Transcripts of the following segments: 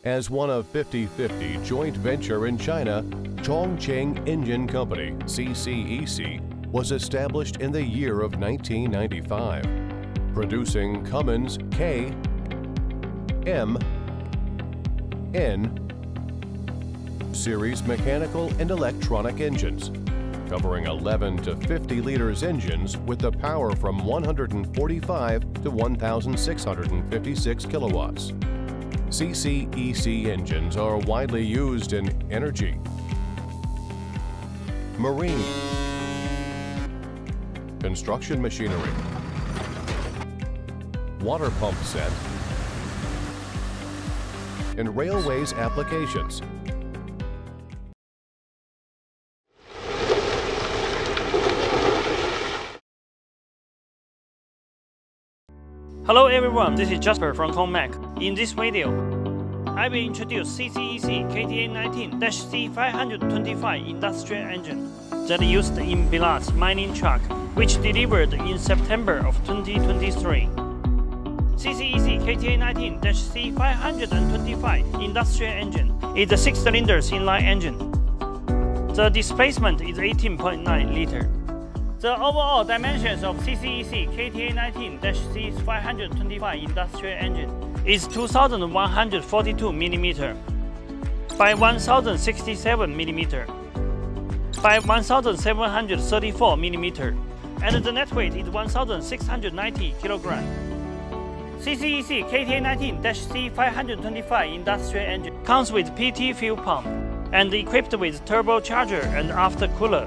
As one of 50/50 joint venture in China, Chongqing Engine Company, CCEC, was established in the year of 1995, producing Cummins K, M, N series mechanical and electronic engines, covering 11 to 50 liters engines with the power from 145 to 1,656 kilowatts. CCEC engines are widely used in energy, marine, construction machinery, water pump set, and railways applications. Hello everyone, this is Jasper from ConeMac. In this video, I will introduce CCEC KTA19-C525 Industrial Engine that used in Billard's mining truck, which delivered in September of 2023. CCEC KTA19-C525 Industrial Engine is a 6-cylinder inline engine. The displacement is 18.9 liters. The overall dimensions of CCEC KTA19-C525 Industrial Engine is 2,142 mm by 1,067 mm by 1,734 mm, and the net weight is 1,690 kg. CCEC KTA19-C525 Industrial Engine comes with PT fuel pump and equipped with turbocharger and aftercooler.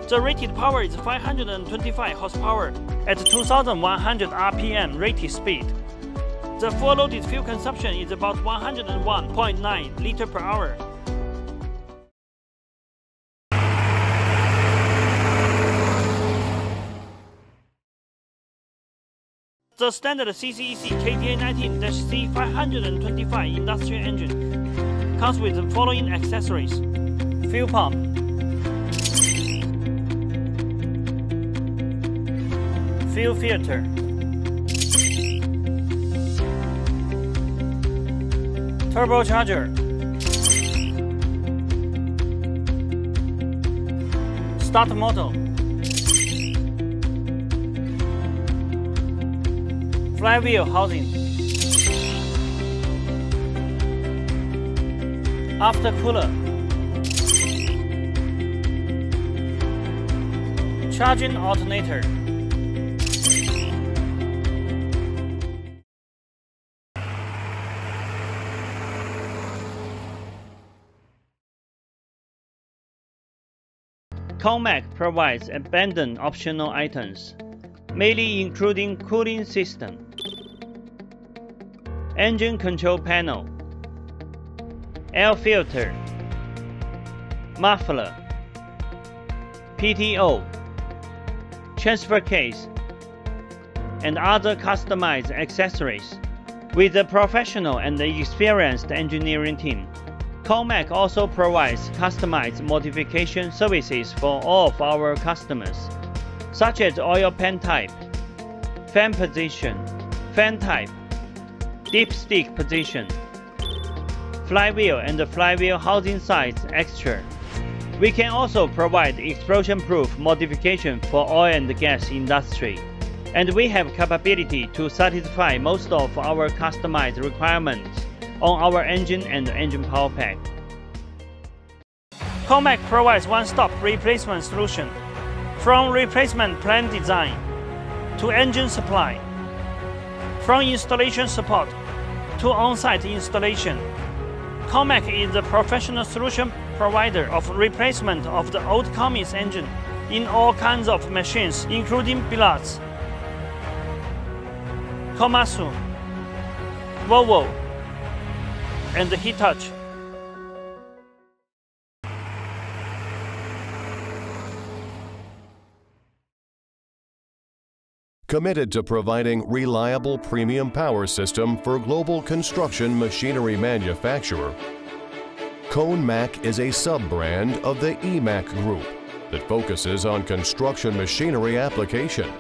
The rated power is 525 horsepower at 2,100 RPM rated speed. The full loaded fuel consumption is about 101.9 liters per hour. The standard CCEC KTA19-C525 Industrial Engine comes with the following accessories: fuel pump, fuel filter, turbocharger, start motor, flywheel housing, aftercooler, charging alternator. ConeMac provides abundant optional items, mainly including cooling system, engine control panel, air filter, muffler, PTO, transfer case, and other customized accessories. With a professional and experienced engineering team, ConeMac also provides customized modification services for all of our customers, such as oil pan type, fan position, fan type, dipstick position, flywheel and flywheel housing size extra. We can also provide explosion-proof modification for oil and gas industry, and we have capability to satisfy most of our customized requirements on our engine and engine power pack. ConeMac provides one-stop replacement solution, from replacement plan design to engine supply, from installation support to on-site installation. ConeMac is the professional solution provider of replacement of the old Cummins engine in all kinds of machines, including Billard's, Komatsu, Volvo, and Hitachi. Committed to providing reliable premium power system for global construction machinery manufacturer, ConeMac is a sub-brand of the EMAC Group, that focuses on construction machinery application,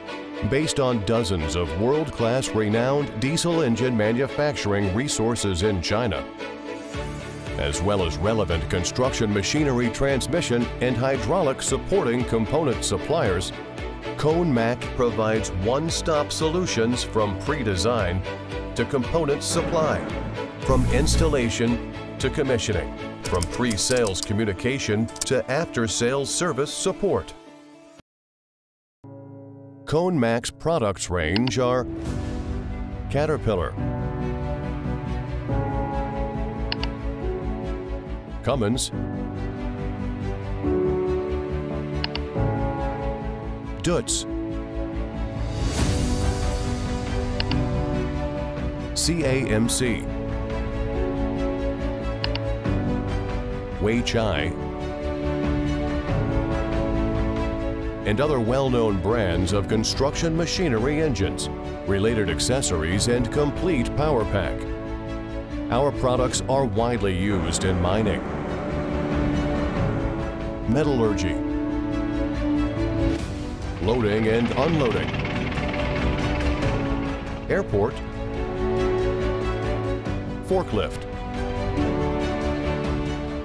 based on dozens of world-class renowned diesel engine manufacturing resources in China, as well as relevant construction machinery transmission and hydraulic supporting component suppliers. ConeMac provides one-stop solutions from pre-design to component supply, from installation to commissioning, from pre-sales communication to after-sales service support. ConeMac's products range are Caterpillar, Cummins, Dutz, CAMC, Weichai, and other well-known brands of construction machinery engines, related accessories, and complete power pack. Our products are widely used in mining, metallurgy, loading and unloading, airport, forklift,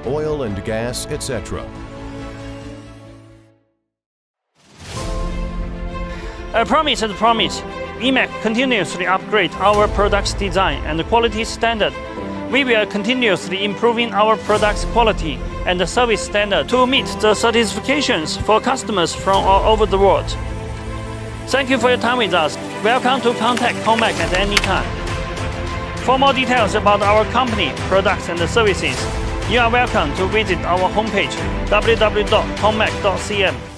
oil and gas, etc. A promise is a promise. EMAC continuously upgrade our products design and quality standard. We will continuously improving our products quality and service standard to meet the certifications for customers from all over the world. Thank you for your time with us. Welcome to contact ConeMac at any time. For more details about our company, products and services, you are welcome to visit our homepage www.conemac.cm.